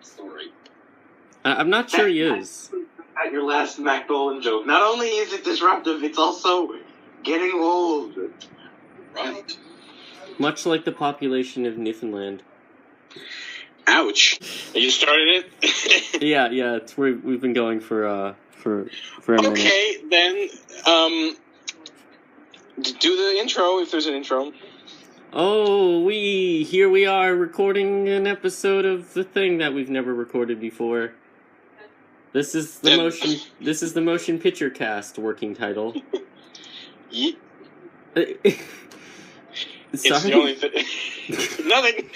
story. I'm not sure he is. At your last Mac Dolan joke. Not only is it disruptive, it's also getting old. Right. Much like the population of Newfoundland. Ouch. You started it? Yeah, it's where we've been going for a minute. Okay, then, do the intro, if there's an intro. Oh, here we are recording an episode of the thing that we've never recorded before. This is the motion picture cast working title. It's Sorry? the only thing. Nothing.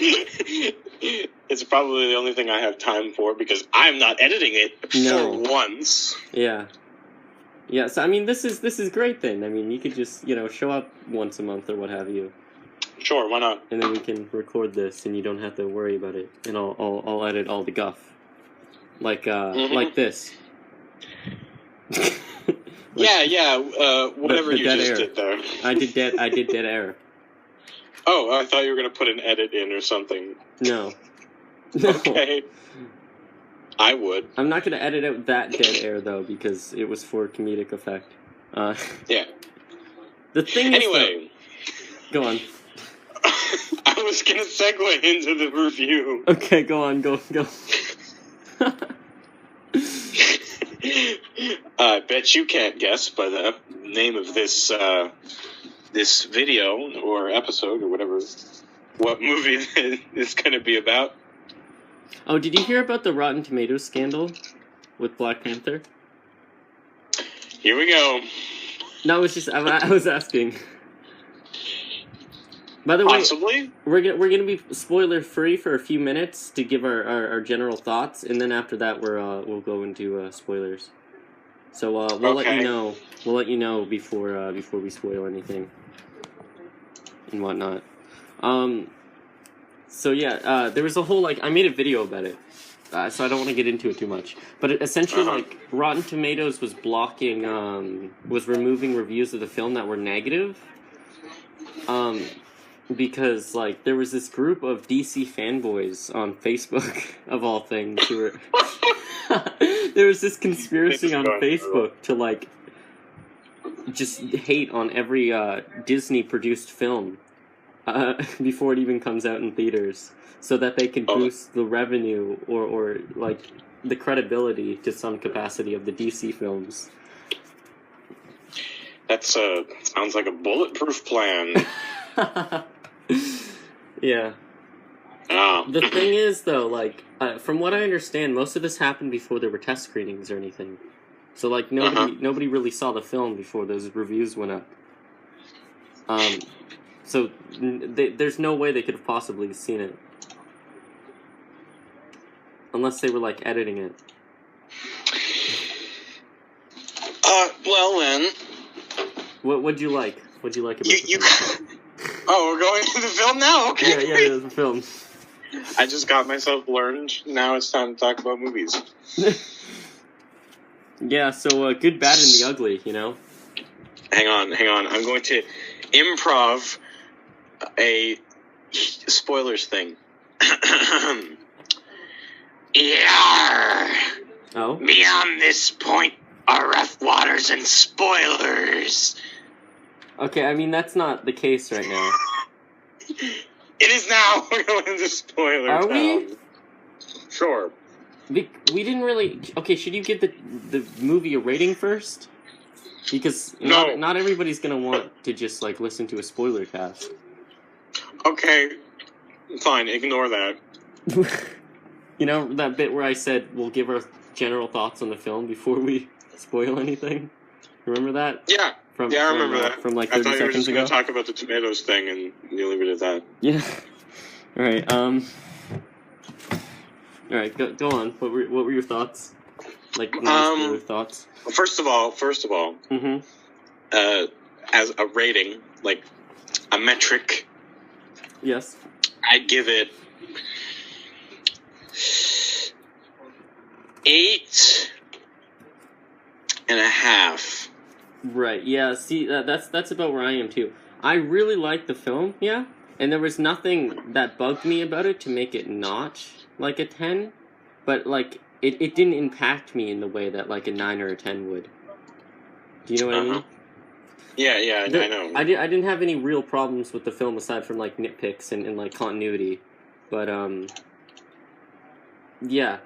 It's probably the only thing I have time for because I'm not editing it for once. Yeah. Yeah. So I mean, this is great then. I mean, you could just show up once a month or what have you. Sure, why not? And then we can record this, and you don't have to worry about it. And I'll edit all the guff, like this. Whatever you just air. did there. I did dead air. Oh, I thought you were going to put an edit in or something. No. Okay. I would. I'm not going to edit out that dead air, though, because it was for comedic effect. Yeah. The thing anyway. Go on. I was going to segue into the review. Okay, go on, go. I bet you can't guess by the name of this this video or episode or whatever, what movie it's going to be about. Oh, did you hear about the Rotten Tomatoes scandal with Black Panther? Here we go. No, it's just I was asking. By the way, possibly we're gonna be spoiler free for a few minutes to give our general thoughts, and then after that we'll go into spoilers. So we'll let you know. We'll let you know before we spoil anything and whatnot. So yeah, there was a whole I made a video about it, so I don't want to get into it too much. But essentially, Rotten Tomatoes was was removing reviews of the film that were negative. Because there was this group of DC fanboys on Facebook of all things who were there was this conspiracy on Facebook to just hate on every Disney produced film before it even comes out in theaters, so that they can boost the revenue or the credibility to some capacity of the DC films. That sounds like a bulletproof plan. Yeah. The thing is, though, from what I understand, most of this happened before there were test screenings or anything. So, nobody really saw the film before those reviews went up. So there's no way they could have possibly seen it. Unless they were, editing it. Well then. What'd you like? What'd you like about the film? Oh, we're going to the film now? Okay. Yeah, the film. I just got myself learned. Now it's time to talk about movies. Yeah, so good, bad, and the ugly, Hang on. I'm going to improv a spoilers thing. Yeah. Oh? Beyond this point are rough waters and spoilers. Okay, I mean, that's not the case right now. It is now. We're going into spoilers. Are we? Sure. We didn't really... Okay, should you give the movie a rating first? Because not everybody's going to want to just, listen to a spoiler cast. Okay, fine, ignore that. That bit where I said we'll give our general thoughts on the film before we spoil anything? Remember that? Yeah. I remember that. From 30 seconds ago. I thought you were just going to talk about the tomatoes thing, and you leave it at that. Yeah. All right. All right. Go on. What were your thoughts? No thoughts. Well, first of all. Mm-hmm. As a rating, a metric. Yes. I'd give it 8.5. Right, yeah, see, that's about where I am, too. I really liked the film, yeah, and there was nothing that bugged me about it to make it not, a 10, but like it didn't impact me in the way that like a 9 or a 10 would. Do you know what I mean? Yeah, I know. I didn't have any real problems with the film aside from like nitpicks and like continuity, but yeah,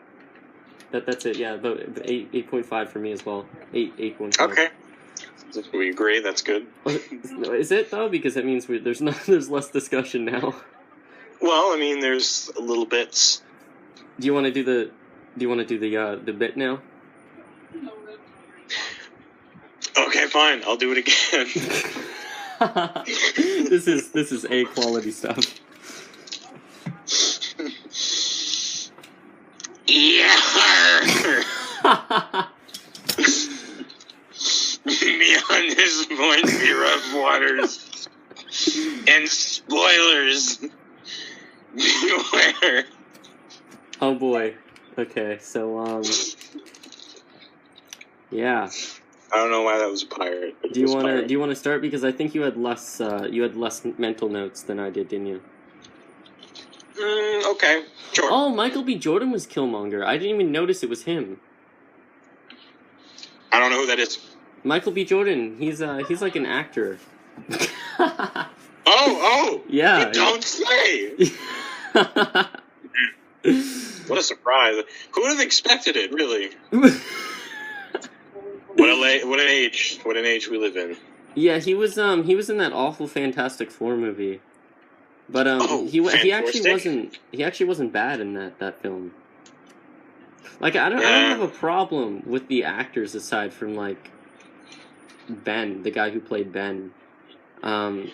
that's it. Yeah, but 8.5 for me as well. 8.5. Okay, if we agree, that's good. Is it though? Because that means there's less discussion now. Well, I mean, there's little bits. Do you want to do the bit now? Okay, fine. I'll do it again. This is A quality stuff. Yeah. Beyond this point, be rough waters and spoilers. Beware. Oh boy. Okay, so yeah. I don't know why that was a pirate. Do you want to start, because I think you had less mental notes than I did, didn't you? Okay, sure. Oh, Michael B. Jordan was Killmonger. I didn't even notice it was him. I don't know who that is. Michael B. Jordan. He's like an actor. Oh. Yeah. You don't say. What a surprise! Who would have expected it, really? What an age we live in. Yeah, he was in that awful Fantastic Four movie, but he actually wasn't bad in that film. Like I don't have a problem with the actors aside from like Ben, the guy who played Ben. But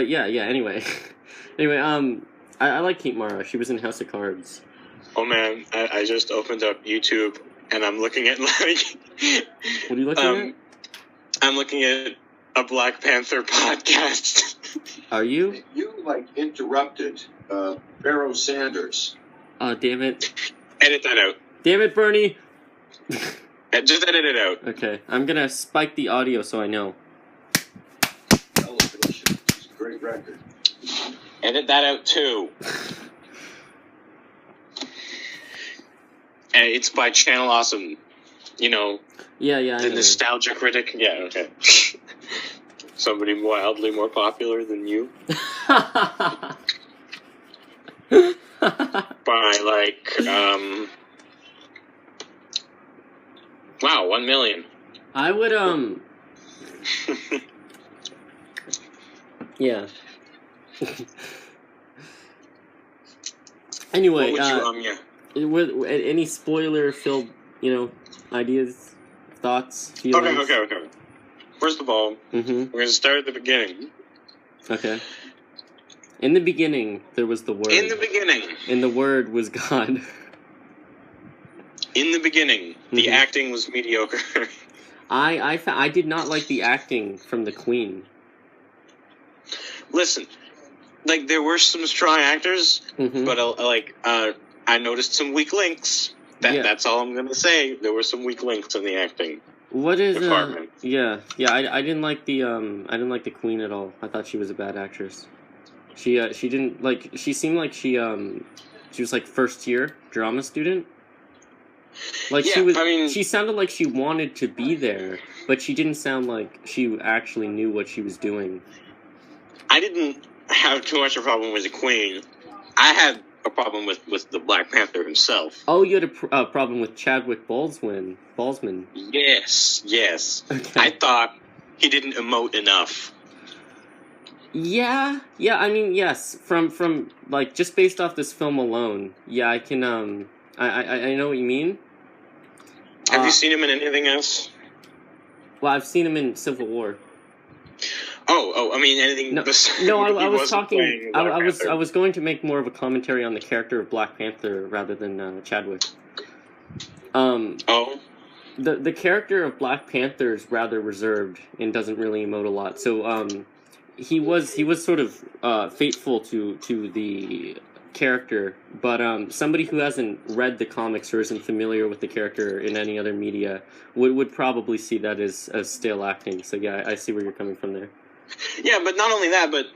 yeah. Anyway, I like Kate Mara. She was in House of Cards. Oh man, I just opened up YouTube and I'm looking at like. What are you looking at? I'm looking at a Black Panther podcast. Are you? You interrupted Pharaoh Sanders. Oh, damn it! Edit that out. Damn it, Bernie! Just edit it out. Okay, I'm gonna spike the audio so I know. Elevation. It's a great record. Edit that out too. And it's by Channel Awesome. You know. Yeah. The nostalgia critic. Yeah. Okay. Somebody wildly more popular than you. By wow, 1 million. I would yeah. Anyway, what would you, with any spoiler-filled, ideas, thoughts, feelings? Okay. First of all, we're going to start at the beginning. Okay. In the beginning, there was the Word. In the beginning. And the Word was God. In the beginning, the acting was mediocre. I did not like the acting from the Queen. Listen, there were some strong actors, but I noticed some weak links. That's all I'm gonna say. There were some weak links in the acting. What is department. Yeah. I didn't like the Queen at all. I thought she was a bad actress. She didn't she seemed like she was like first year drama student. She sounded like she wanted to be there, but she didn't sound like she actually knew what she was doing. I didn't have too much of a problem with the Queen. I had a problem with the Black Panther himself. Oh, you had a problem with Chadwick Boseman. Yes. Okay. I thought he didn't emote enough. Yeah. I mean, yes. From just based off this film alone, yeah, I can. I know what you mean. Have you seen him in anything else? Well, I've seen him in Civil War. Oh! I mean, anything? No, I was talking. I was going to make more of a commentary on the character of Black Panther rather than Chadwick. Oh. The character of Black Panther is rather reserved and doesn't really emote a lot. So he was sort of faithful to the character, but somebody who hasn't read the comics or isn't familiar with the character in any other media would probably see that as stale acting. So yeah, I see where you're coming from there. Yeah, but not only that, but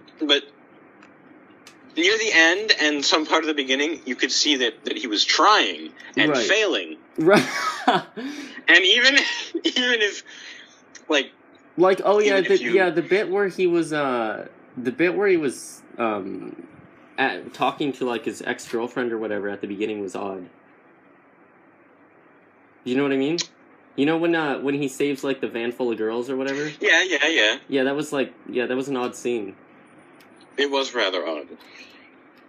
near the end and some part of the beginning, you could see that he was trying and Right. failing. Right. And even if like oh yeah, even if you- the bit where he was talking to like his ex-girlfriend or whatever at the beginning was odd. You know what I mean? You know when he saves like the van full of girls or whatever? Yeah. Yeah, that was an odd scene. It was rather odd.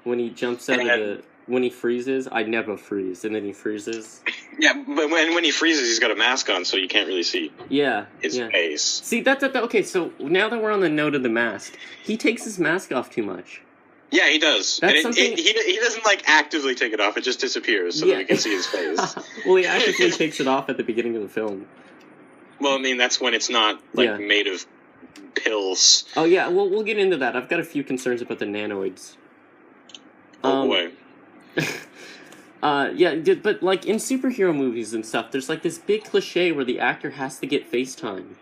When he jumps out of when he freezes, I never freeze, and then he freezes. Yeah, but when he freezes, he's got a mask on, so you can't really see his face. See, that's okay. So now that we're on the note of the mask, he takes his mask off too much. Yeah, he does. That's and he doesn't like actively take it off; it just disappears so that we can see his face. Well, he actively takes it off at the beginning of the film. Well, I mean, that's when it's not made of pills. Oh yeah, well we'll get into that. I've got a few concerns about the nanoids. Oh boy. But like in superhero movies and stuff, there's like this big cliche where the actor has to get FaceTime.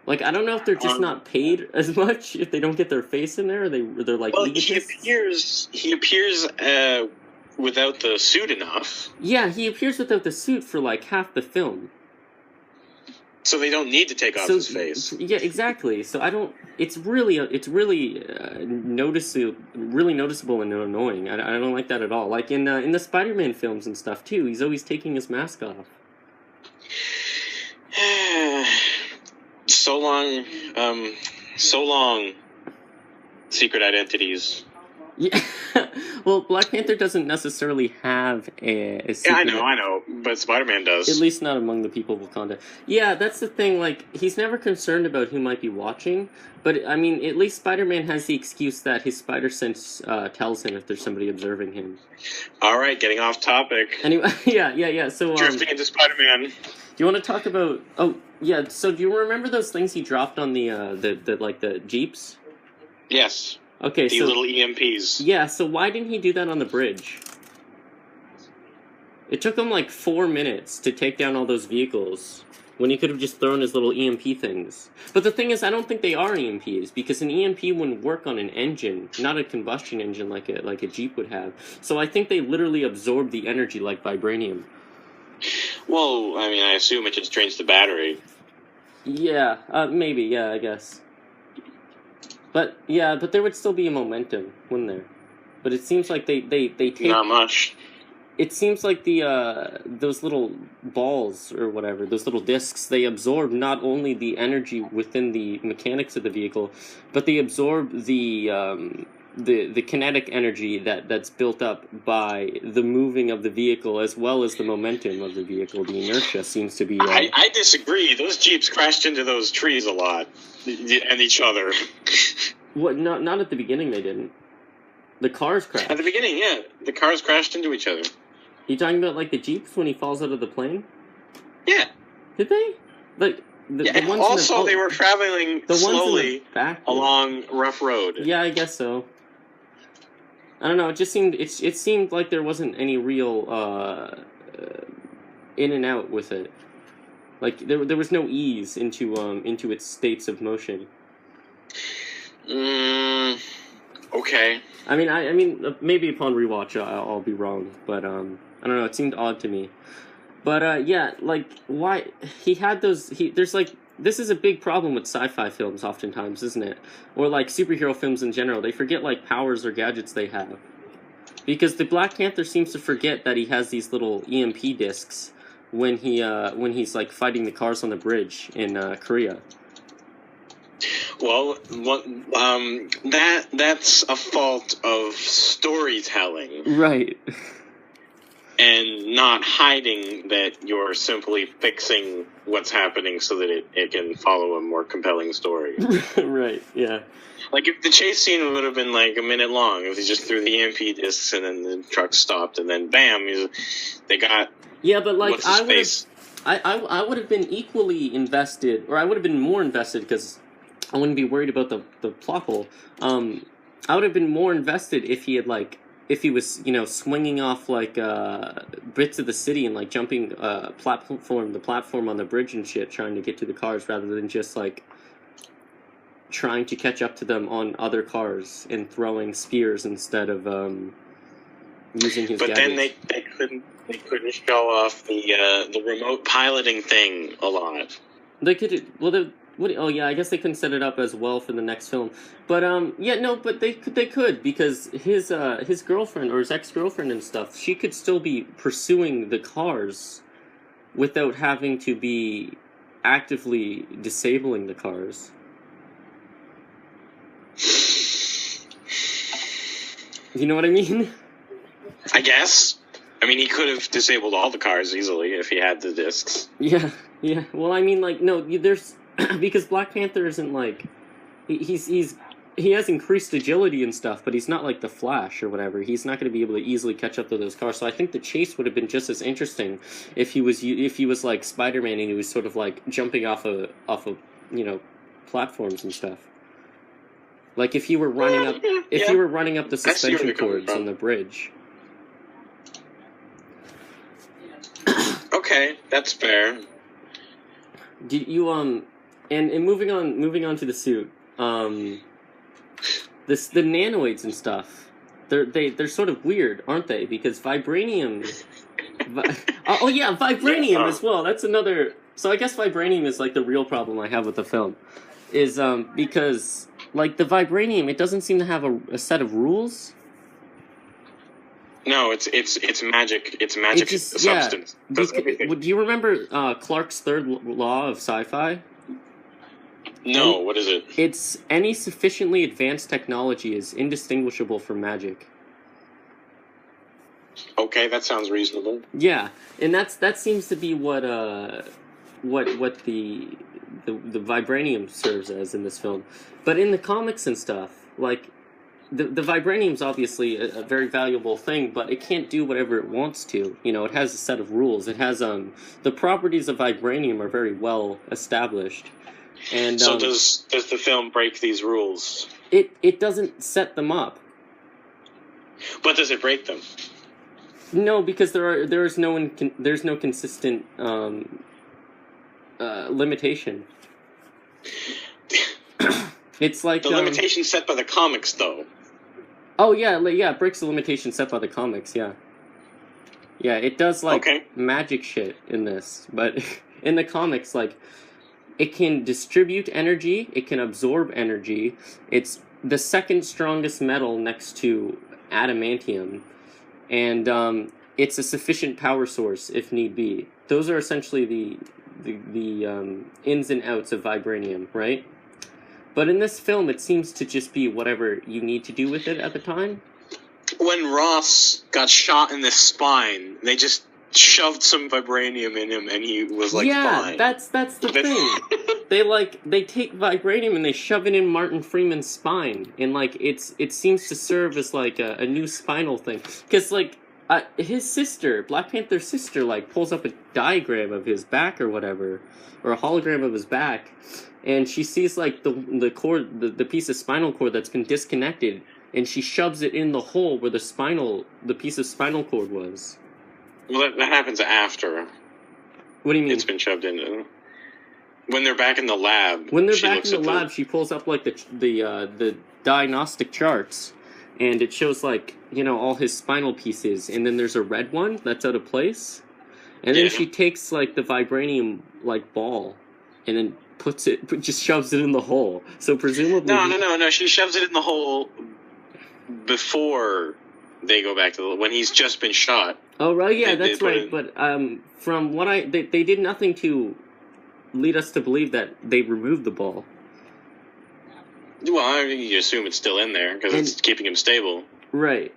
Like I don't know if they're just not paid as much if they don't get their face in there, or they're like. Well, he appears without the suit enough. Yeah, he appears without the suit for like half the film. So they don't need to take off his face. Yeah, exactly. So I don't. It's really noticeable and annoying. I don't like that at all. Like in the Spider-Man films and stuff too. He's always taking his mask off. So long. Secret identities. Yeah. Well, Black Panther doesn't necessarily have a secret. Yeah, I know, but Spider-Man does. At least not among the people of Wakanda. Yeah, that's the thing, like, he's never concerned about who might be watching, but, I mean, at least Spider-Man has the excuse that his spider sense tells him if there's somebody observing him. Alright, getting off topic. Anyway, yeah, so, drifting into Spider-Man. Do you want to talk about... Oh, yeah, so do you remember those things he dropped on the Jeeps? Yes. Okay, the little EMPs. Yeah, so why didn't he do that on the bridge? It took him like 4 minutes to take down all those vehicles, when he could have just thrown his little EMP things. But the thing is, I don't think they are EMPs, because an EMP wouldn't work on an engine, not a combustion engine like a Jeep would have. So I think they literally absorb the energy like vibranium. Well, I mean, I assume it just drains the battery. Yeah, maybe, yeah, I guess. But there would still be a momentum, wouldn't there? But it seems like they take... Not much. It seems like those little balls or whatever, those little discs, they absorb not only the energy within the mechanics of the vehicle, but they absorb the kinetic energy that's built up by the moving of the vehicle as well as the momentum of the vehicle. The inertia seems to be... I disagree. Those Jeeps crashed into those trees a lot. And each other. What? Not at the beginning they didn't. The cars crashed. At the beginning, yeah. The cars crashed into each other. You talking about like the Jeeps when he falls out of the plane? Yeah. Did they? Like the ones also, they were traveling slowly along rough road. Yeah, I guess so. I don't know. It just seemed it seemed like there wasn't any real in and out with it. Like there was no ease into its states of motion. Okay. I mean, maybe upon rewatch I'll be wrong, but I don't know. It seemed odd to me. But yeah, like why he had those? There's like this is a big problem with sci-fi films, oftentimes, isn't it? Or like superhero films in general. They forget like powers or gadgets they have, because the Black Panther seems to forget that he has these little EMP discs when he's like fighting the cars on the bridge in Korea. Well, that's a fault of storytelling, right? And not hiding that you're simply fixing what's happening so that it can follow a more compelling story. Right, yeah. Like, if the chase scene would have been, like, a minute long, if he just threw the EMP discs and then the truck stopped and then, bam, they got... Yeah, but, like, I would have been equally invested, or I would have been more invested, because I wouldn't be worried about the plot hole. I would have been more invested if he had, like... If he was, swinging off, like, bits of the city and, like, jumping the platform on the bridge and shit, trying to get to the cars, rather than just, like, trying to catch up to them on other cars and throwing spears instead of using his But gadgets. then they couldn't show off the remote piloting thing a lot. They could, I guess they couldn't set it up as well for the next film. But but they could because his girlfriend or his ex-girlfriend and stuff, she could still be pursuing the cars without having to be actively disabling the cars. You know what I mean? I guess. I mean, he could have disabled all the cars easily if he had the discs. Yeah. Well, I mean, like, no, there's because Black Panther isn't like he has increased agility and stuff, but he's not like the Flash or whatever. He's not going to be able to easily catch up to those cars. So I think the chase would have been just as interesting if he was like Spider-Man and he was sort of like jumping off of platforms and stuff. Like if you were running up the suspension cords on the bridge. Okay, that's fair. Did you and moving on to the suit, the nanoids and stuff, they're sort of weird, aren't they? Because vibranium, vibranium as well. That's another. So I guess vibranium is like the real problem I have with the film, is because like the vibranium, it doesn't seem to have a set of rules. No, it's magic. It's magic substance. Do you remember Clarke's third law of sci-fi? No, what is it? It's any sufficiently advanced technology is indistinguishable from magic. Okay, that sounds reasonable. Yeah, and that seems to be what the vibranium serves as in this film. But in the comics and stuff, like the vibranium's obviously a very valuable thing, but it can't do whatever it wants to. You know, it has a set of rules. It has the properties of vibranium are very well established. And so does the film break these rules? It doesn't set them up. But does it break them? No, because there's no consistent limitation. It's like the limitation set by the comics, though. Oh yeah, it breaks the limitation set by the comics. Yeah, it does like magic shit in this, but in the comics, like it can distribute energy, it can absorb energy. It's the second strongest metal next to adamantium, and it's a sufficient power source if need be. Those are essentially the ins and outs of vibranium, right? But in this film, it seems to just be whatever you need to do with it at the time. When Ross got shot in the spine, they just shoved some vibranium in him, and he was like, fine. That's the thing. They take vibranium and they shove it in Martin Freeman's spine, and like it seems to serve as like a new spinal thing. Because like his sister, Black Panther's sister, like pulls up a diagram of his back or whatever, or a hologram of his back. And she sees like the cord, the piece of spinal cord that's been disconnected, and she shoves it in the hole where the piece of spinal cord was. Well, that happens after. What do you mean? It's been shoved in. When they're back in the lab. When they're back in the lab, she pulls up like the diagnostic charts, and it shows like all his spinal pieces, and then there's a red one that's out of place, and then she takes like the vibranium like ball, and then just shoves it in the hole. So presumably... No. She shoves it in the hole before they go back to when he's just been shot. Oh, right, yeah, that's right. But from what they did nothing to lead us to believe that they removed the ball. Well, you assume it's still in there because it's keeping him stable. Right.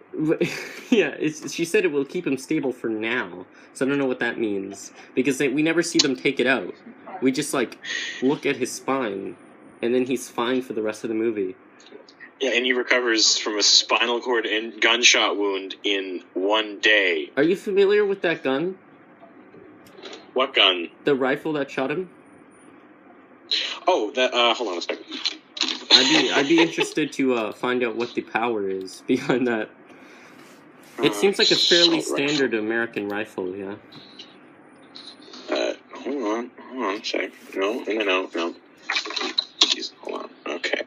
Yeah, she said it will keep him stable for now. So I don't know what that means. Because we never see them take it out. We just, like, look at his spine, and then he's fine for the rest of the movie. Yeah, and he recovers from a spinal cord and gunshot wound in 1 day. Are you familiar with that gun? What gun? The rifle that shot him? Oh, hold on a second. I'd be interested to find out what the power is behind that. It seems like a fairly standard American rifle, yeah. Hold on a sec. No. Jeez, hold on. Okay.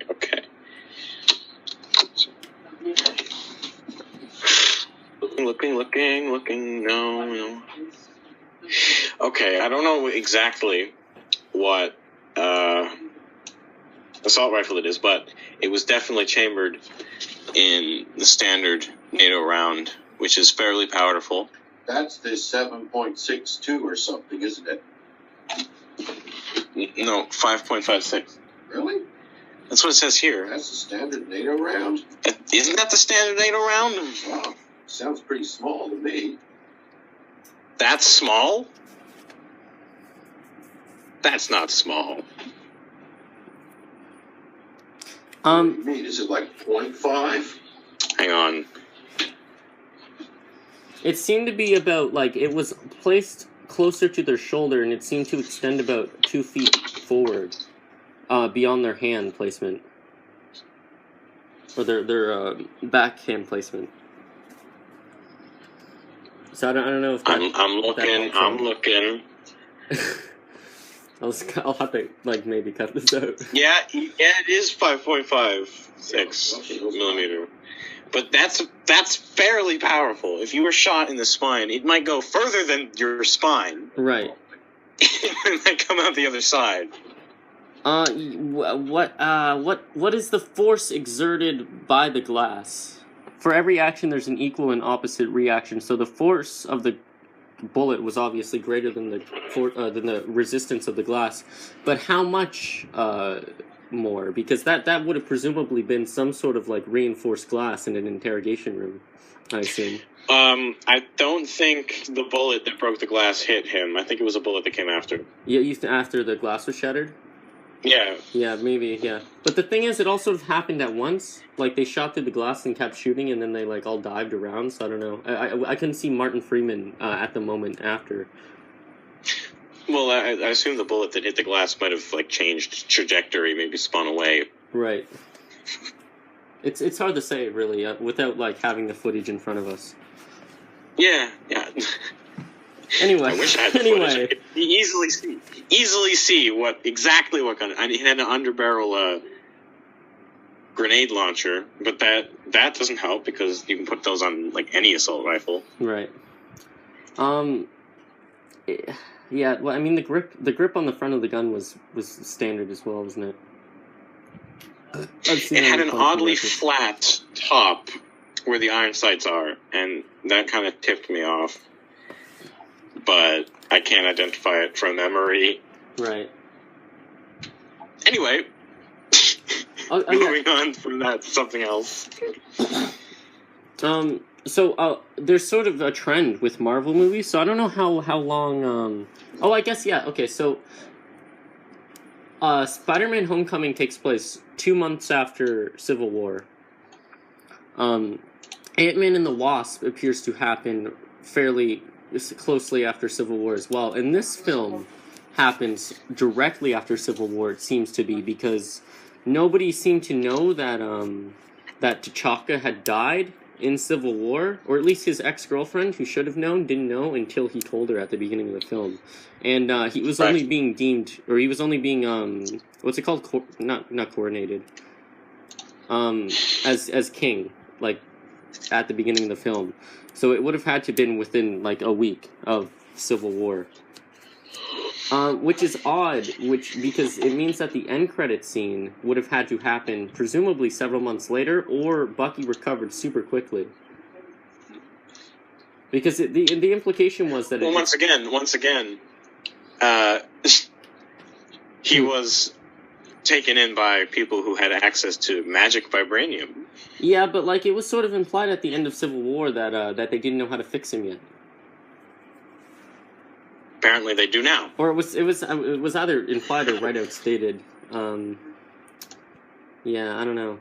Looking. No. Okay, I don't know exactly what assault rifle it is, but it was definitely chambered in the standard NATO round, which is fairly powerful. That's the 7.62 or something, isn't it? No, 5.56. Really? That's what it says here. That's the standard NATO round? Isn't that the standard NATO round? Wow. Sounds pretty small to me. That's small? That's not small. What do you mean? Is it like 0.5? Hang on. It seemed to be about, like, it was placed closer to their shoulder, and it seemed to extend about 2 feet forward, beyond their hand placement. Or their backhand placement. So I don't know if that, I'm looking. I'll have to, like, maybe cut this out. Yeah, it is 5.56 millimeter. But that's fairly powerful. If you were shot in the spine, it might go further than your spine. Right. It might come out the other side. What is the force exerted by the glass? For every action, there's an equal and opposite reaction. So the force of the bullet was obviously greater than the resistance of the glass. But how much more? Because that would have presumably been some sort of, like, reinforced glass in an interrogation room, I assume. I don't think the bullet that broke the glass hit him. I think it was a bullet that came after. Yeah, after the glass was shattered? Yeah. Yeah, maybe, yeah. But the thing is, it all sort of happened at once. Like, they shot through the glass and kept shooting, and then they, like, all dived around, so I don't know. I couldn't see Martin Freeman at the moment after. Well, I assume the bullet that hit the glass might have, like, changed trajectory, maybe spun away. Right. It's hard to say, really, without, like, having the footage in front of us. Yeah. Anyway, I wish I had the footage. I could easily see what gun. It had an underbarrel grenade launcher, but that doesn't help because you can put those on, like, any assault rifle. Right. Yeah. Well, I mean, the grip on the front of the gun was standard as well, wasn't it? It had an oddly flat top where the iron sights are, and that kind of tipped me off. But I can't identify it from memory. Right. Anyway, moving on from that to something else. So there's sort of a trend with Marvel movies. So I don't know how long. Oh, I guess yeah. Okay, so Spider-Man: Homecoming takes place 2 months after Civil War. Ant-Man and the Wasp appears to happen fairly closely after Civil War as well, and this film happens directly after Civil War, it seems to be, because nobody seemed to know that that T'Chaka had died in Civil War, or at least his ex-girlfriend, who should have known, didn't know until he told her at the beginning of the film. And he was only being deemed, or he was only being what's it called? Not coordinated. As king, like, at the beginning of the film. So it would have had to have been within, like, a week of Civil War. Which is odd, because it means that the end credit scene would have had to happen presumably several months later, or Bucky recovered super quickly. Because the implication was that... Well, once again, he was taken in by people who had access to magic vibranium. Yeah, but, like, it was sort of implied at the end of Civil War that they didn't know how to fix him yet. Apparently they do now. Or it was either implied or right out stated. Yeah, I don't know.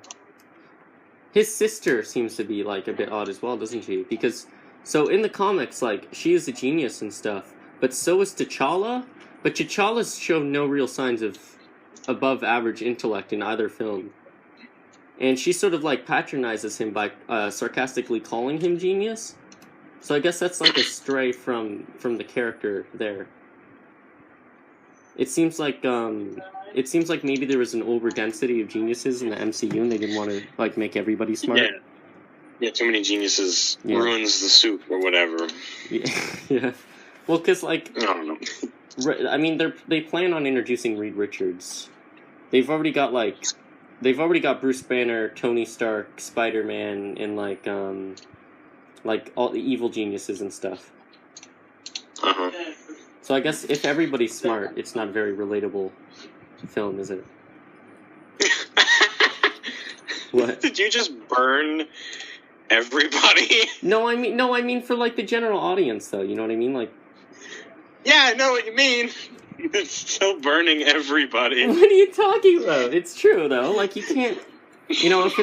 His sister seems to be, like, a bit odd as well, doesn't she? Because, so in the comics, like, she is a genius and stuff, but so is T'Challa. But T'Challa's shown no real signs of above average intellect in either film. And she sort of, like, patronizes him by sarcastically calling him genius. So I guess that's, like, a stray from the character there. It seems like maybe there was an overdensity of geniuses in the MCU and they didn't want to, like, make everybody smart. Yeah. Yeah, too many geniuses ruins the soup or whatever. Yeah. Well, because, like... I don't know. I mean, they plan on introducing Reed Richards. They've already got Bruce Banner, Tony Stark, Spider-Man, and like all the evil geniuses and stuff. Uh-huh. So I guess if everybody's smart, it's not a very relatable film, is it? What? Did you just burn everybody? No, I mean for like the general audience, though. You know what I mean? Like. Yeah, I know what you mean. It's still burning everybody. What are you talking about? It's true though. Like you can't. You know, if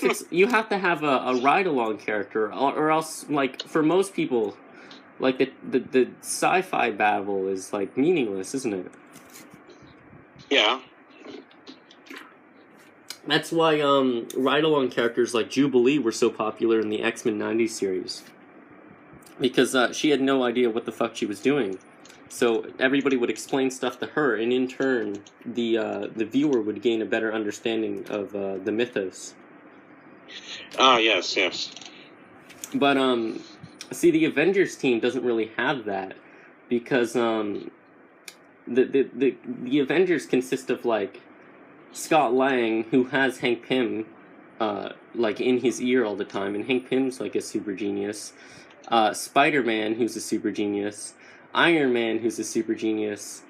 it's you have to have a ride-along character, or else, like, for most people, like, the sci-fi battle is, like, meaningless, isn't it? Yeah. That's why, ride-along characters like Jubilee were so popular in the X-Men 90s series. Because, she had no idea what the fuck she was doing. So everybody would explain stuff to her, and in turn, the viewer would gain a better understanding of the mythos. Ah, yes. But see, the Avengers team doesn't really have that, because the Avengers consist of like Scott Lang, who has Hank Pym like in his ear all the time, and Hank Pym's like a super genius. Spider-Man, who's a super genius. Iron Man, who's a super genius,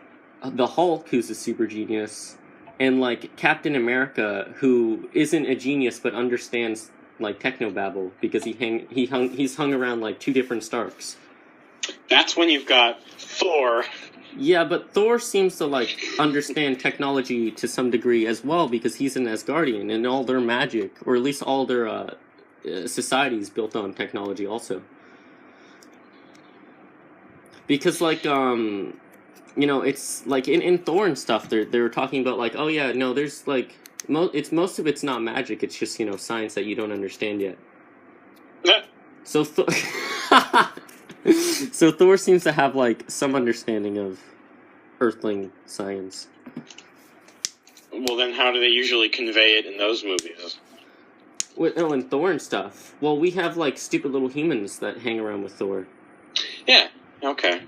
the Hulk, who's a super genius, and, like, Captain America, who isn't a genius but understands, like, technobabble, because he's hung around, like, 2 different Starks. That's when you've got Thor. Yeah, but Thor seems to, like, understand technology to some degree as well, because he's an Asgardian, and all their magic, or at least all their societies built on technology also. Because, like, you know, it's, like, in Thor and stuff, they were talking about, like, oh, yeah, no, there's, like, most of it's not magic, it's just, you know, science that you don't understand yet. Yeah. So, so Thor seems to have, like, some understanding of Earthling science. Well, then how do they usually convey it in those movies? Oh, in Thor and stuff. Well, we have, like, stupid little humans that hang around with Thor. Yeah. Okay.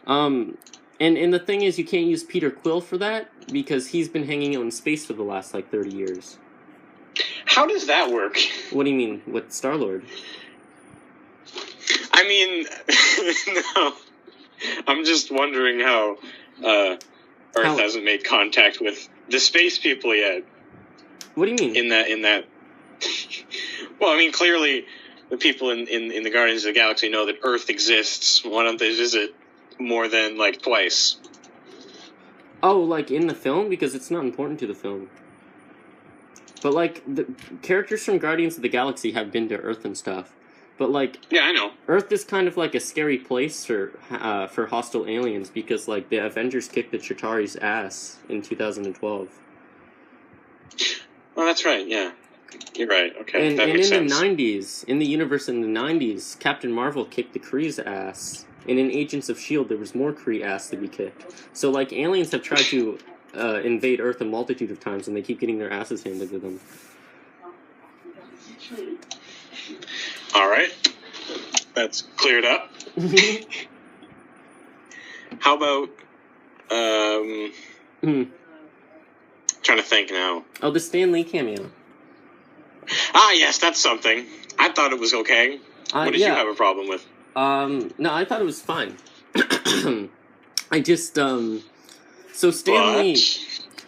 And the thing is, you can't use Peter Quill for that, because he's been hanging out in space for the last, like, 30 years. How does that work? What do you mean, with Star-Lord? I mean, no. I'm just wondering how, Earth hasn't made contact with the space people yet. What do you mean? In that... Well, I mean, clearly... The people in the Guardians of the Galaxy know that Earth exists. Why don't they visit more than, like, twice? Oh, like, in the film? Because it's not important to the film. But, like, the characters from Guardians of the Galaxy have been to Earth and stuff. But, like... Yeah, I know. Earth is kind of, like, a scary place for hostile aliens, because, like, the Avengers kicked the Chitauri's ass in 2012. Oh, that's right, yeah. You're right, okay, and that makes sense. And in the 90s, in the universe in the 90s, Captain Marvel kicked the Kree's ass. And in Agents of S.H.I.E.L.D., there was more Kree ass to be kicked. So, like, aliens have tried to invade Earth a multitude of times, and they keep getting their asses handed to them. Alright. That's cleared up. How about, trying to think now. Oh, the Stan Lee cameo. Ah, yes, that's something. I thought it was okay. What did you have a problem with? No, I thought it was fine. I just, so Stan Lee,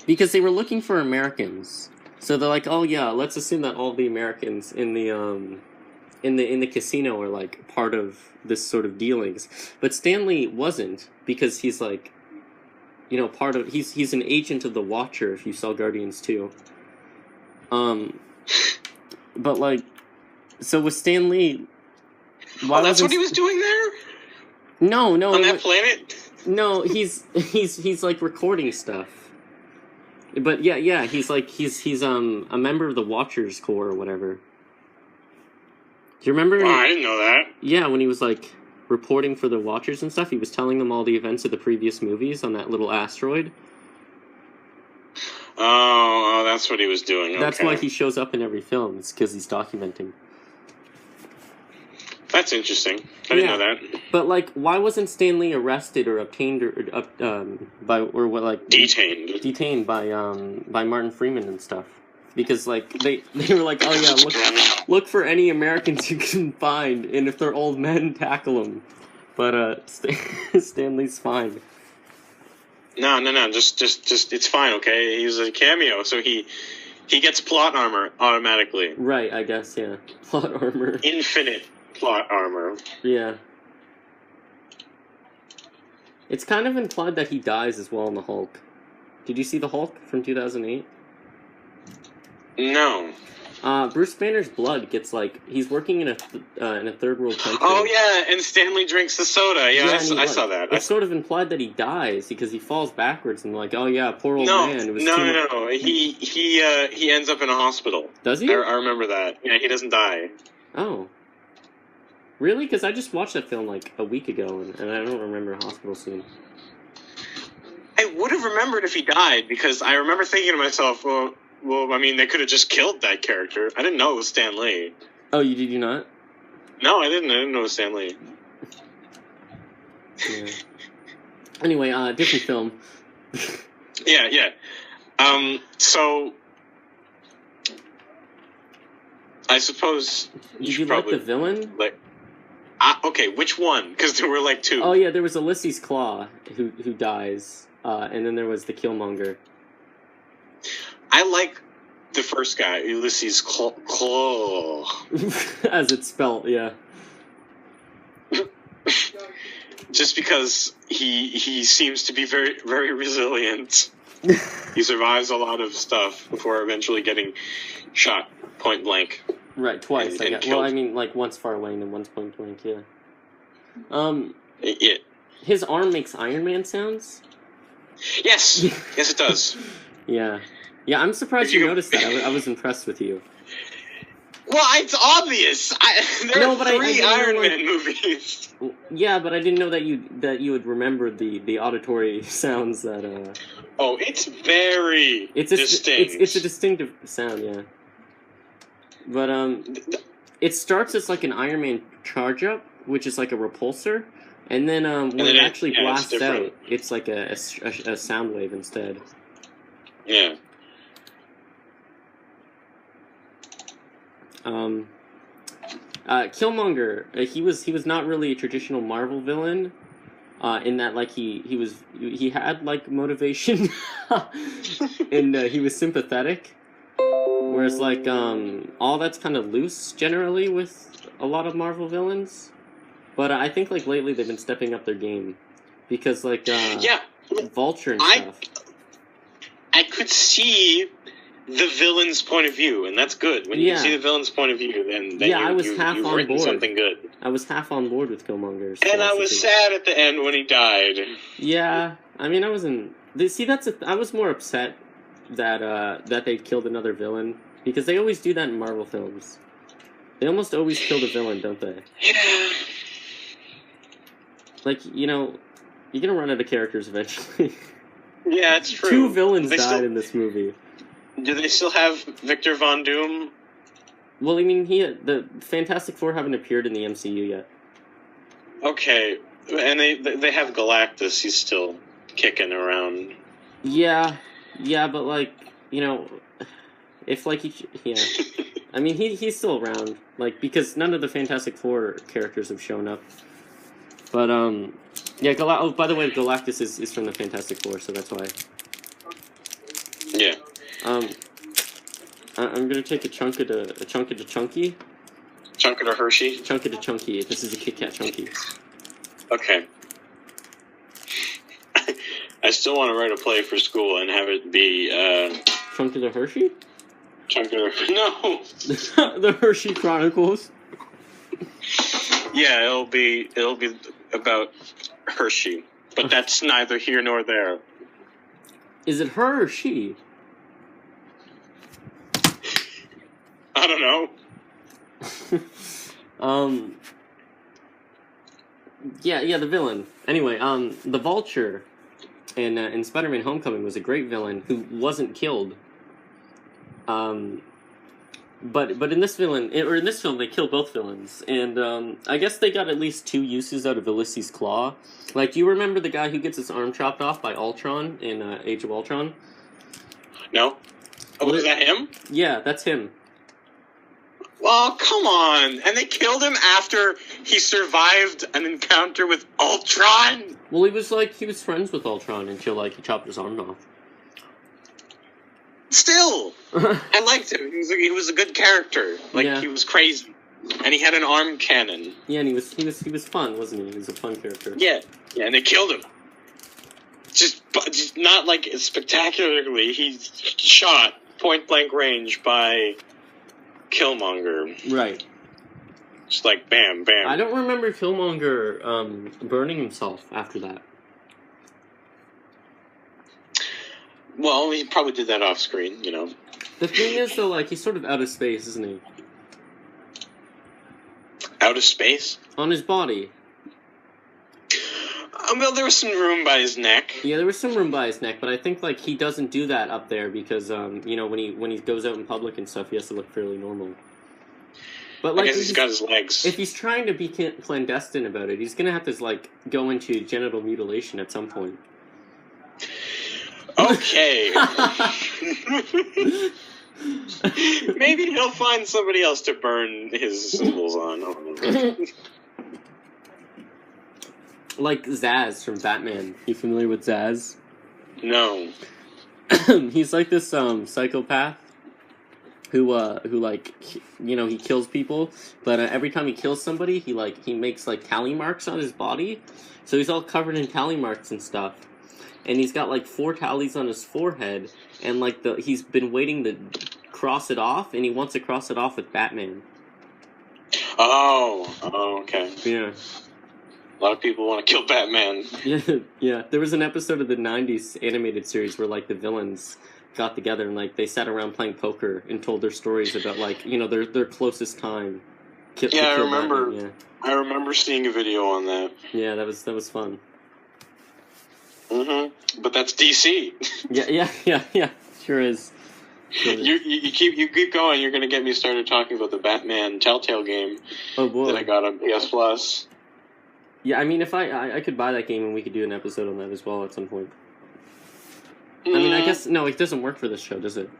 because they were looking for Americans, so they're like, oh yeah, let's assume that all the Americans in the casino are, like, part of this sort of dealings. But Stan Lee wasn't, because he's, like, you know, part of, he's an agent of the Watcher, if you saw Guardians 2. But, like, so with Stan Lee... Oh, that's what he was doing there? No. On that planet? No, he's like, recording stuff. But, yeah, he's, like, he's a member of the Watchers Corps or whatever. Do you remember? Oh, I didn't know that. Yeah, when he was, like, reporting for the Watchers and stuff, he was telling them all the events of the previous movies on that little asteroid. Oh, that's what he was doing. Okay. That's why he shows up in every film. It's because he's documenting. That's interesting. I didn't know that. But like, why wasn't Stan Lee arrested or obtained or detained by Martin Freeman and stuff? Because like they were like, oh yeah, look for any Americans you can find, and if they're old men, tackle them. But Stan Lee's fine. No. Just it's fine. Okay, he was a cameo, so he gets plot armor automatically. Right, I guess, yeah. Plot armor. Infinite plot armor. Yeah. It's kind of implied that he dies as well in the Hulk. Did you see the Hulk from 2008? No. Bruce Banner's blood gets like he's working in a third world country. Oh yeah, and Stanley drinks the soda. Yeah, I saw that. It's sort of implied that he dies because he falls backwards and like, oh yeah, poor old man. It was no. He ends up in a hospital. Does he? I remember that. Yeah, he doesn't die. Oh. Really? Because I just watched that film like a week ago and I don't remember a hospital scene. I would have remembered if he died because I remember thinking to myself, well, I mean, they could have just killed that character. I didn't know it was Stan Lee. Oh, did you not? No, I didn't. I didn't know it was Stan Lee. Yeah. Anyway, different film. Yeah. So I suppose did you like the villain? Okay, which one? Because there were like two. Oh yeah, there was Ulysses Claw who dies, and then there was the Killmonger. I like the first guy, Ulysses Claw. As it's spelled, yeah. Just because he seems to be very, very resilient. He survives a lot of stuff before eventually getting shot point blank. Right, twice. Well, I mean, like once far away and once point blank, yeah. Yeah. His arm makes Iron Man sounds? Yes! Yes, it does. Yeah. Yeah, I'm surprised you noticed that. I was impressed with you. Well, it's obvious. There are three Iron Man movies. Yeah, but I didn't know that you had remembered the auditory sounds that. Oh, it's very distinct. It's a distinctive sound, yeah. But it starts as like an Iron Man charge up, which is like a repulsor, and then when it actually blasts out, it's like a sound wave instead. Yeah. Killmonger, he was not really a traditional Marvel villain, in that like he had like motivation, and he was sympathetic, whereas like all that's kind of loose generally with a lot of Marvel villains, but I think like lately they've been stepping up their game, because like Vulture and stuff. I could see the villain's point of view, and that's good. When you see the villain's point of view, then I was half on board. Something good. I was half on board with Killmonger's. And I was sad at the end when he died. Yeah, I mean, I wasn't. See, I was more upset that they killed another villain, because they always do that in Marvel films. They almost always kill the villain, don't they? Yeah. Like, you're gonna run out of characters eventually. Yeah, it's true. 2 villains died in this movie. Do they still have Victor Von Doom? Well, I mean, the Fantastic Four haven't appeared in the MCU yet. Okay, and they have Galactus. He's still kicking around. Yeah, but like, if like I mean, he's still around, like, because none of the Fantastic Four characters have shown up. But yeah, oh, by the way, Galactus is from the Fantastic Four, so that's why. Yeah. I'm gonna take a chunk of the Chunky. Chunk of the Hershey? Chunk of the Chunky. This is a Kit Kat Chunky. Okay. I still want to write a play for school and have it be, Chunk of the Hershey? Chunk of the... No! The Hershey Chronicles. Yeah, it'll be about Hershey. But that's neither here nor there. Is it her or she? I don't know. Yeah, the villain. Anyway, the Vulture in Spider-Man: Homecoming was a great villain who wasn't killed. But in this film they kill both villains, and I guess they got at least 2 uses out of Ulysses Claw. Like, do you remember the guy who gets his arm chopped off by Ultron in Age of Ultron? No. Oh, was that him? Yeah, that's him. Well, come on. And they killed him after he survived an encounter with Ultron? Well, he was friends with Ultron until, he chopped his arm off. Still! I liked him. He was a good character. He was crazy. And he had an arm cannon. Yeah, and he was fun, wasn't he? He was a fun character. Yeah, and they killed him. Just not, spectacularly. He's shot point-blank range by Killmonger. Right. Just bam, bam. I don't remember Killmonger burning himself after that. Well, he probably did that off screen, The thing is, though, he's sort of out of space, isn't he? Out of space? On his body. Well, there was some room by his neck. Yeah, there was some room by his neck, but I think, he doesn't do that up there because, when he goes out in public and stuff, he has to look fairly normal. But, I guess he's got his legs. If he's trying to be clandestine about it, he's gonna have to, go into genital mutilation at some point. Okay. Maybe he'll find somebody else to burn his symbols on. I don't know. Like Zaz from Batman. You familiar with Zaz? No. He's like this psychopath who he kills people, but every time he kills somebody, he makes tally marks on his body, so he's all covered in tally marks and stuff. And he's got 4 tallies on his forehead, and he's been waiting to cross it off, and he wants to cross it off with Batman. Oh, okay. Yeah. A lot of people want to kill Batman. Yeah. There was an episode of the 90s animated series where the villains got together and they sat around playing poker and told their stories about their closest time. I remember. Batman, yeah. I remember seeing a video on that. Yeah, that was fun. Mm-hmm. But that's DC. Yeah. Sure is. You keep going. You're going to get me started talking about the Batman Telltale game. Oh boy. That I got on PS Plus. Yeah, I mean, if I could buy that game and we could do an episode on that as well at some point. I mean, I guess no, it doesn't work for this show, does it?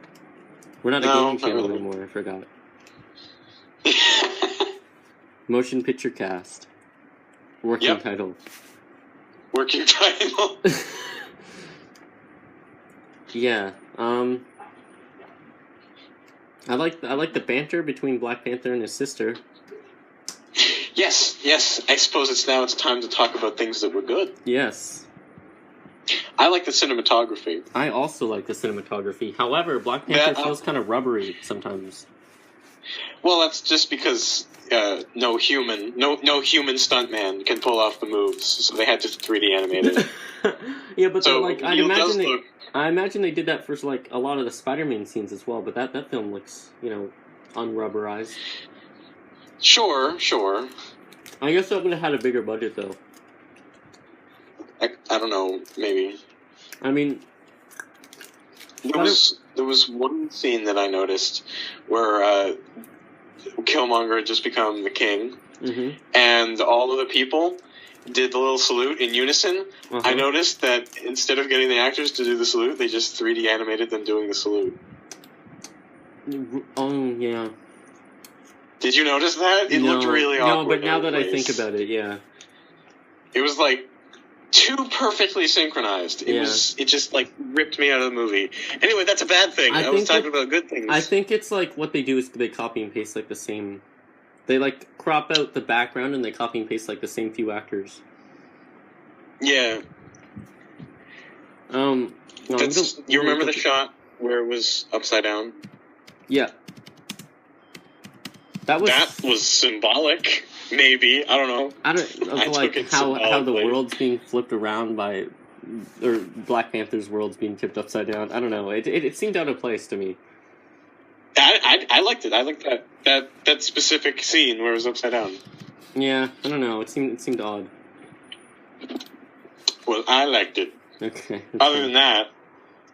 We're not a gaming channel anymore. I forgot. Motion Picture Cast. Working title. Working title. Yeah. I like the banter between Black Panther and his sister. Yes. I suppose it's time to talk about things that were good. Yes. I like the cinematography. I also like the cinematography. However, Black Panther feels kind of rubbery sometimes. Well, that's just because no human stuntman can pull off the moves, so they had to 3D animate it. Yeah, but so, I imagine they did that for a lot of the Spider-Man scenes as well. But that film looks unrubberized. Sure. I guess that would have had a bigger budget though. I don't know, maybe. I mean, there was one scene that I noticed where Killmonger had just become the king, and all of the people did the little salute in unison. I noticed that instead of getting the actors to do the salute, they just 3D animated them doing the salute. Oh, yeah. Did you notice that? It looked really awkward. No, but now that I think about it, yeah. It was too perfectly synchronized. It just ripped me out of the movie. Anyway, that's a bad thing. I was talking about good things. I think it's what they do is they copy and paste the same. They crop out the background and they copy and paste the same few actors. Yeah. You remember the shot where it was upside down? Yeah. That was symbolic. Maybe. I don't know. I don't how the world's being flipped around or Black Panther's world's being tipped upside down. I don't know. It seemed out of place to me. I liked it. I liked that specific scene where it was upside down. Yeah, I don't know. It seemed odd. Well, I liked it. Okay. Other than that,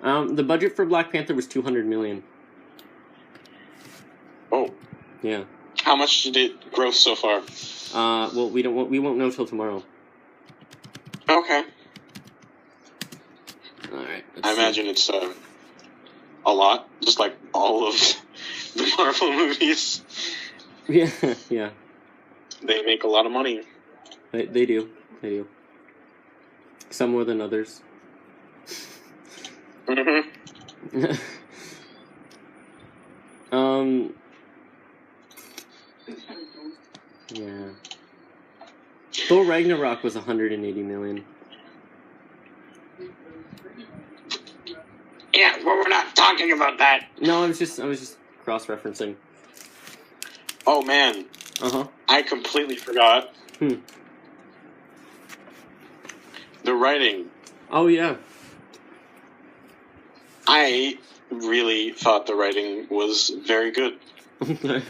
the budget for Black Panther was $200 million. Oh Yeah. How much did it gross so far? Well, we won't know till tomorrow. Okay. All right. I imagine it's a lot, just like all of the Marvel movies. Yeah, yeah. They make a lot of money. They do. They do. Some more than others. Mm-hmm. Yeah. Thor Ragnarok was 180 million. Yeah, well, we're not talking about that. No, I was just cross-referencing. Oh man. Uh-huh. I completely forgot. The writing. Oh yeah. I really thought the writing was very good. Okay.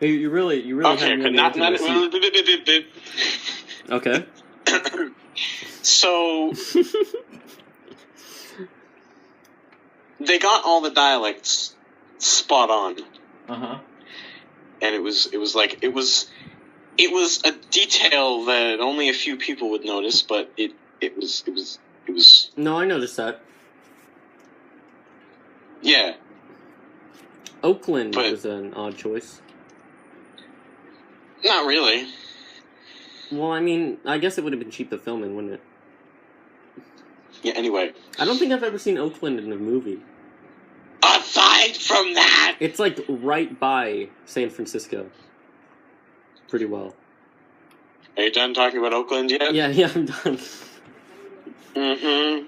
Hey, you really okay, but not Okay. So they got all the dialects spot on. Uh-huh. And it was a detail that only a few people would notice, but it was No, I noticed that. Yeah. Oakland was an odd choice. Not really. Well, I mean, I guess it would have been cheap to film in, wouldn't it? Yeah, anyway. I don't think I've ever seen Oakland in a movie. Aside from that... It's like right by San Francisco. Pretty well. Are you done talking about Oakland yet? Yeah, I'm done. Mm-hmm.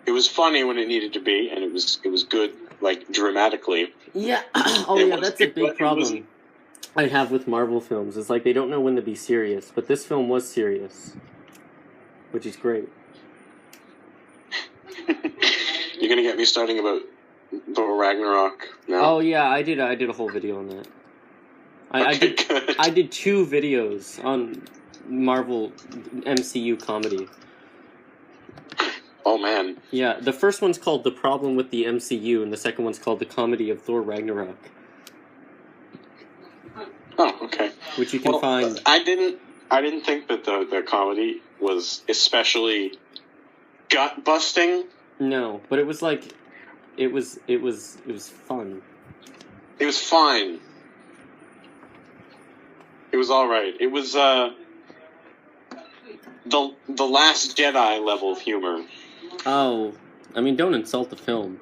It was funny when it needed to be, and it was good, like, dramatically. Yeah. That's a big problem I have with Marvel films. It's like they don't know when to be serious, but this film was serious, which is great. You're gonna get me starting about Thor Ragnarok now? Oh yeah, I did a whole video on that. Good. I did 2 videos on Marvel MCU comedy. Oh man. Yeah, the first one's called The Problem with the MCU, and the second one's called The Comedy of Thor Ragnarok. Oh, okay. Which you can find. I didn't think that the comedy was especially gut busting. No, but it was like it was fun. It was fine. It was alright. It was the Last Jedi level of humor. Oh, I mean, don't insult the film.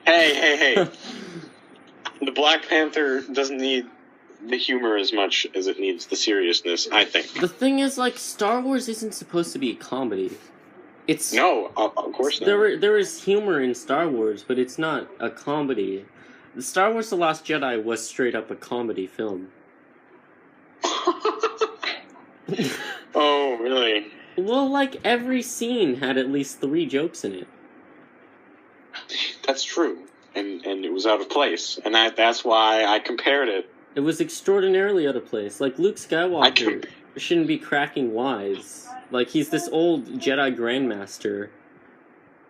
Hey. The Black Panther doesn't need the humor as much as it needs the seriousness, I think. The thing is, like, Star Wars isn't supposed to be a comedy. It's No, of course not. There is humor in Star Wars, but it's not a comedy. The Star Wars The Last Jedi was straight up a comedy film. Oh, really? Well, like, every scene had at least 3 jokes in it. That's true. And it was out of place. And that's why I compared it. It was extraordinarily out of place. Like, Luke Skywalker shouldn't be cracking wise. Like, he's this old Jedi Grandmaster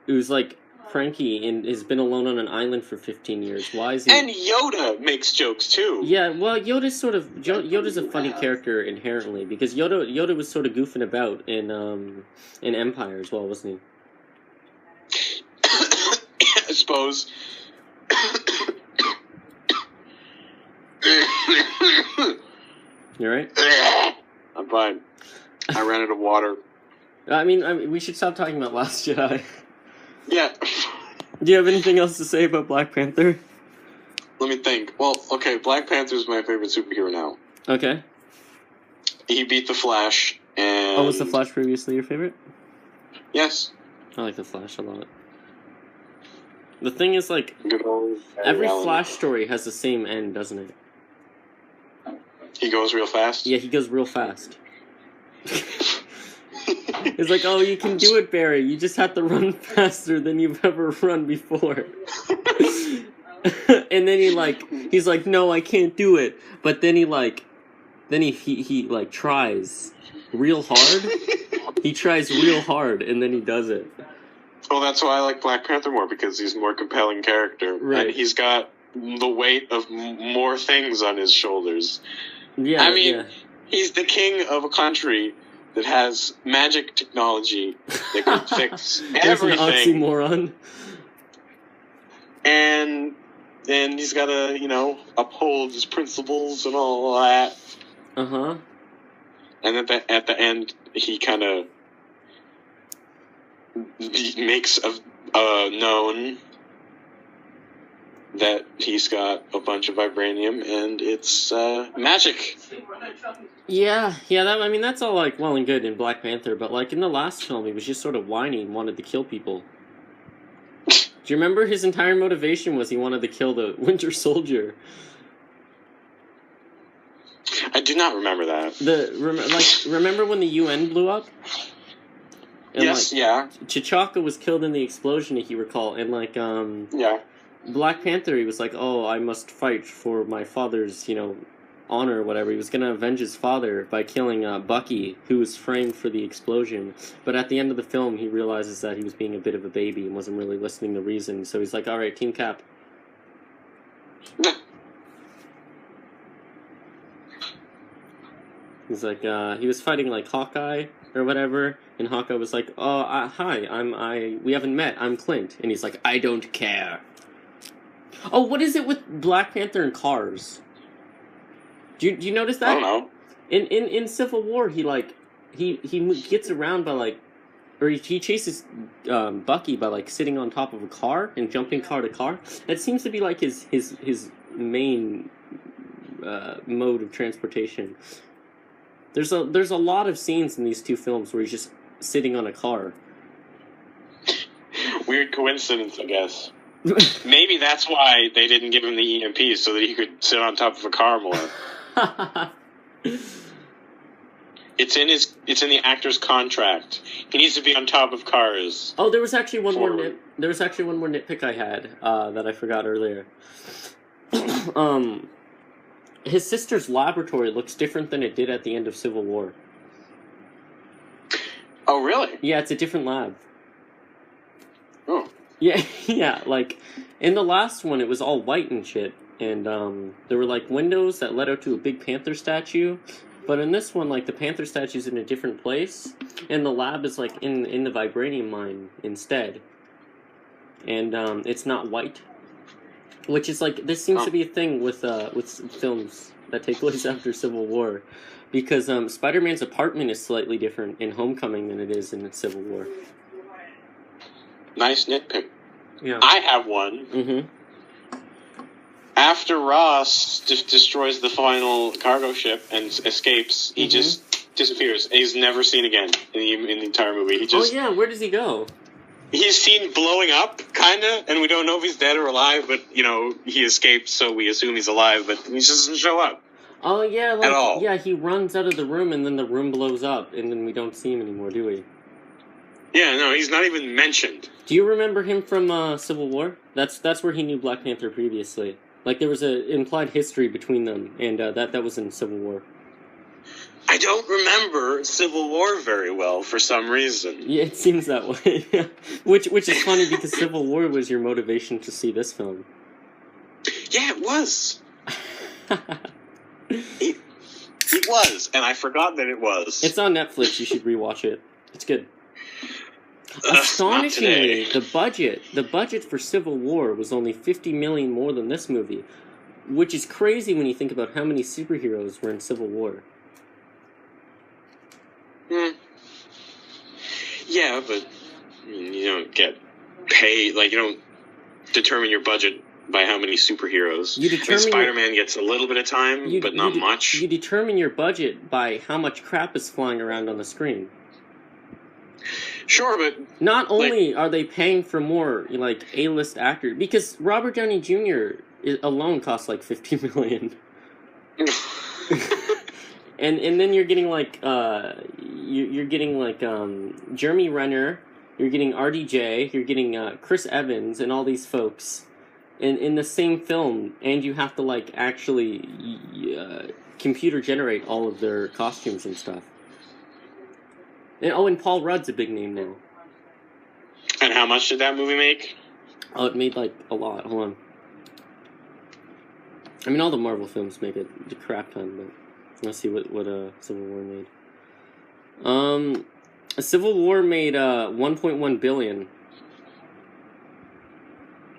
who's, like, cranky and has been alone on an island for 15 years. Why is he... And Yoda makes jokes, too. Yeah, well, Yoda's a funny character inherently, because Yoda was sort of goofing about in Empire as well, wasn't he? I suppose. You alright? I'm fine. I ran out of water. I mean, we should stop talking about Last Jedi. Yeah. Do you have anything else to say about Black Panther? Let me think. Well, okay, Black Panther's my favorite superhero now. Okay. He beat the Flash, and... Oh, was the Flash previously your favorite? Yes. I like the Flash a lot. The thing is, like, Good old every Allen. Flash story has the same end, doesn't it? He goes real fast? Yeah, he goes real fast. It's like, oh, you can do it, Barry. You just have to run faster than you've ever run before. And then he's like, no, I can't do it. But then he tries real hard. He tries real hard, and then he does it. Well, that's why I like Black Panther more, because he's a more compelling character. Right. And he's got the weight of more things on his shoulders. Yeah, I mean, he's the king of a country that has magic technology that can fix everything. There's an oxymoron. And he's got to, uphold his principles and all that. Uh-huh. And at the end, he kind of makes known that he's got a bunch of vibranium and it's magic. Yeah, that's all like well and good in Black Panther, but like in the last film, he was just sort of whiny and wanted to kill people. Do you remember his entire motivation was he wanted to kill the Winter Soldier? I do not remember that. Remember when the UN blew up? And, yes, yeah. T'Chaka was killed in the explosion, if you recall, and yeah. Black Panther, he was like, oh, I must fight for my father's, honor or whatever. He was going to avenge his father by killing Bucky, who was framed for the explosion. But at the end of the film, he realizes that he was being a bit of a baby and wasn't really listening to reason. So he's like, all right, Team Cap. He's like, he was fighting like Hawkeye or whatever, and Hawkeye was like, oh, hi, we haven't met, I'm Clint. And he's like, I don't care. Oh, what is it with Black Panther and cars? Do you notice that? I don't know. In Civil War, he gets around by or he chases Bucky by sitting on top of a car and jumping car to car. That seems to be like his main mode of transportation. There's a lot of scenes in these two films where he's just sitting on a car. Weird coincidence, I guess. Maybe that's why they didn't give him the EMP, so that he could sit on top of a car more. It's in the actor's contract. He needs to be on top of cars. Oh, there was actually one more nitpick I had that I forgot earlier. His sister's laboratory looks different than it did at the end of Civil War. Oh, really? Yeah, it's a different lab. Oh. Yeah, yeah, in the last one, it was all white and shit, and there were, windows that led out to a big panther statue, but in this one, the panther statue's in a different place, and the lab is, in the vibranium mine instead, and it's not white, which is, this seems to be a thing with films that take place after Civil War, because Spider-Man's apartment is slightly different in Homecoming than it is in Civil War. Nice nitpick. Yeah. I have one. Mm-hmm. After Ross destroys the final cargo ship and escapes, he just disappears. He's never seen again in the entire movie. Oh yeah, where does he go? He's seen blowing up, kinda, and we don't know if he's dead or alive, but, he escaped, so we assume he's alive, but he just doesn't show up. Oh yeah, at all. Yeah, he runs out of the room and then the room blows up, and then we don't see him anymore, do we? Yeah, no, he's not even mentioned. Do you remember him from Civil War? That's where he knew Black Panther previously. There was an implied history between them, and that was in Civil War. I don't remember Civil War very well for some reason. Yeah, it seems that way. which is funny because Civil War was your motivation to see this film. Yeah, it was. It was, and I forgot that it was. It's on Netflix. You should rewatch it. It's good. Astonishingly, the budget for Civil War was only $50 million more than this movie, which is crazy when you think about how many superheroes were in Civil War. Yeah, but you don't get paid. You don't determine your budget by how many superheroes. Spider-Man gets a little bit of time, but not much. You determine your budget by how much crap is flying around on the screen. Sure, but not only are they paying for more A-list actors, because Robert Downey Jr. alone costs $50 million. and then you're getting you're getting Jeremy Renner, you're getting RDJ, you're getting Chris Evans and all these folks in the same film, and you have to actually computer generate all of their costumes and stuff. And Paul Rudd's a big name now. And how much did that movie make? Oh, it made a lot. Hold on. I mean, all the Marvel films make a crap ton, but let's see what Civil War made. Civil War made 1.1 billion.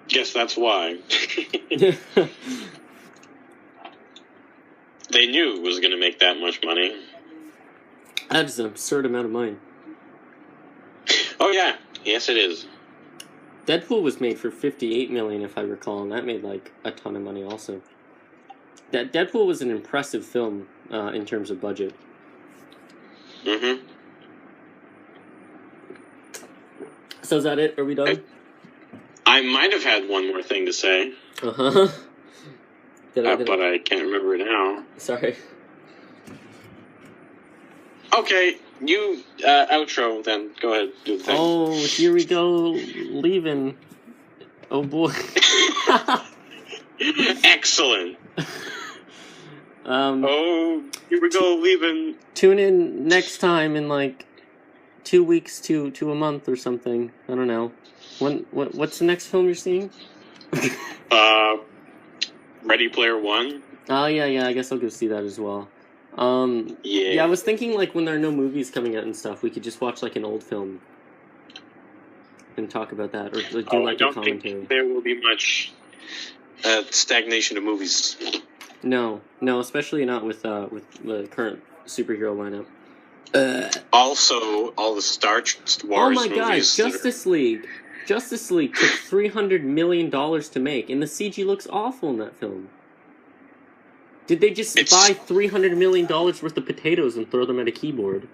Guess that's why. They knew it was going to make that much money. That's an absurd amount of money. Oh yeah, yes it is. Deadpool was made for 58 million, if I recall, and that made like a ton of money also. Deadpool was an impressive film in terms of budget. Mm-hmm. So is that it? Are we done? I might have had one more thing to say. Uh-huh. But I can't remember it now. Sorry. Okay, you outro then. Go ahead, do the thing. Oh, here we go, leaving. Oh boy. Excellent. Oh, here we go, leaving. Tune in next time in like 2 weeks to a month or something. I don't know. What's the next film you're seeing? Ready Player One. Oh yeah. I guess I'll go see that as well. Yeah, I was thinking like when there are no movies coming out and stuff, we could just watch like an old film and talk about that, or like, do like a commentary. Think there will be much stagnation of movies. No, especially not with the current superhero lineup. Also, all the Star Wars movies. Oh my god, Justice League took $300 million to make, and the CG looks awful in that film. Did they just buy $300 million worth of potatoes and throw them at a keyboard?